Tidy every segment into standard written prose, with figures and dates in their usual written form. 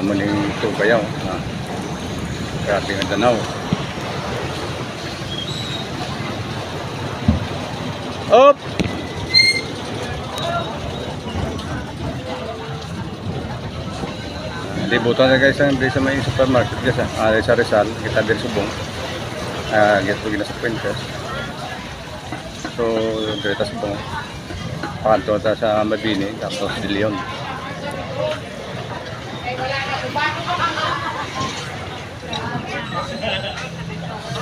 muling tubayaw. Grabe nga danaw. Op! Libutan na guys ang sa may supermarket guys sa Rizal, kita din subong. Get po gina sa Puentes. So, dito subong. Pakanto ta sa Mabini, tapos De Leon.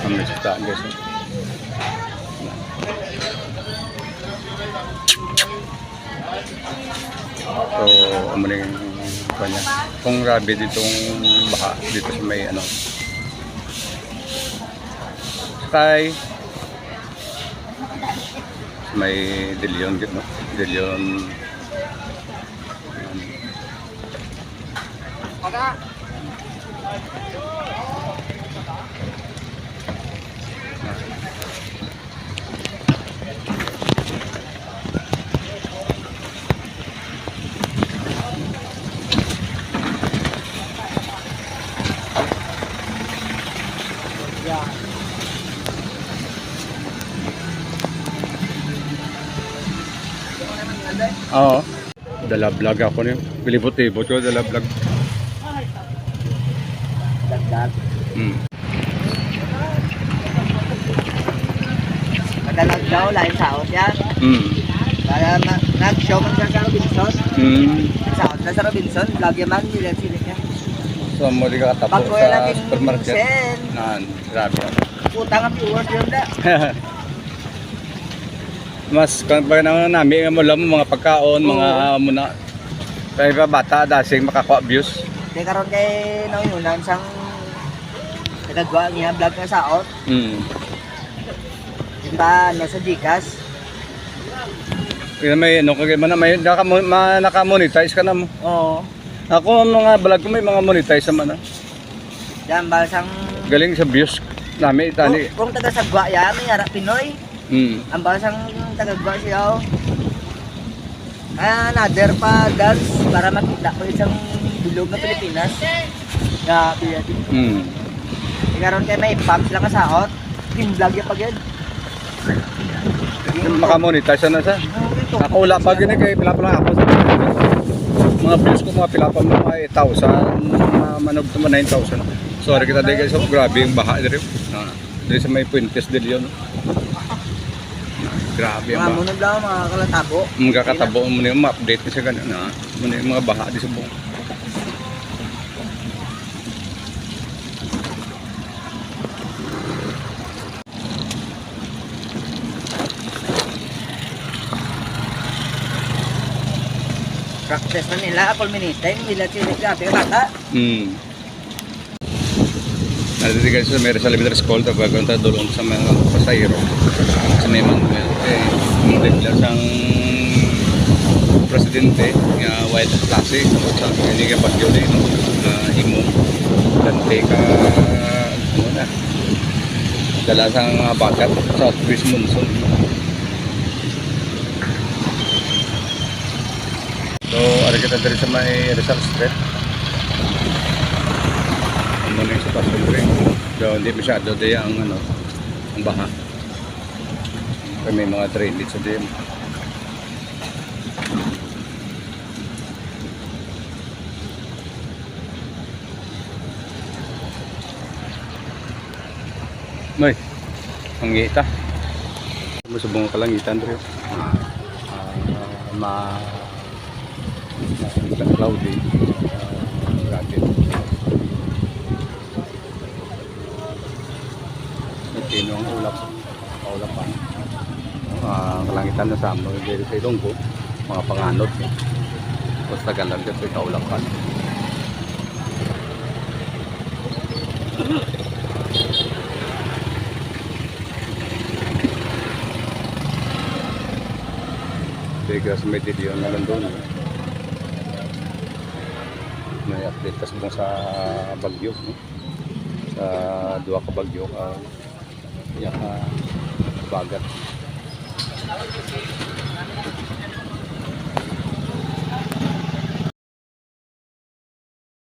Ang mesita guys. So, umuling kanya. Kung grabe ditong baka dito sa may ano. Sky. May De Leon gitu, De Leon. Oo. Dala vlog ako niyo. Bilibot-ibot ko dala vlog. Dagdag. Madalag daw, lain saot yan. Kaya nag-show man siya sa Robinson. Saot na sa Robinson, lagi man nila sila niya. So mo di ka katapos sa supermarket. Nan, grabe. Utang ang viewers yun da. Mas kung pa naman namin mo lang mga pagkaon, mga muna. Kaya ba bata dasing makakuha views. Di karon kay naununan sang nagagawa niya vlog nga saot. Ba nasa Gcash. Kaya may ano kagay man may naka-monetize ka na mo. Oo. Ako mga vlog ko may mga monetize naman. Yan ba sang Galing sa views namin itali. Kung taga Sagwa yan, may harap Pinoy. Ang basang taga-Sagwa siya. Another pa dance para makita ko isang bilog na Pilipinas. Na piyati. Karon kay may pumps lang kasaot. Vlog ya pagid. Maka-monetize na sa. Ako wala pa gini kay pila-pila ako sa mga views ko mga pila pa mga 1,000 manog to 9,000. Sorry kita dai guys, so grabe yung baha diri. Diri sa may Puentes De Leon. Grabe ang baha. Mga lang mga kalatabo. Mga katabo mo ni ma-update kasi ganun na. Muna yung mga baha di subong. Practice na nila, culminating, nila sila grabe bata. Nandito guys sa may Rizal Elementary School, tabagon ta dulong sa mga pasahero. Sa may Manuel, bigla sang presidente nga white classic sa hindi ka bagyo din no. Himo dante ka ano na. Dala sang bagat southwest monsoon. So, ada kita dari sa may Rizal Street. Ano na yung sitwasyon rin. So, hindi masyado din ang, ano, ang baha. Kaya may mga drainage sa din. May, pangita. Masubong kalangitan rin. Cloudy. Grabe. Tino ang ulap. Ulap pa. Kalangitan na sa amo. Dito sa Ilonggo. Mga panganod. Basta galang dito sa kaulapan. Tigas may video na lang doon. May update kasi mo sa bagyo, no? Sa dua ka bagyo, bagat.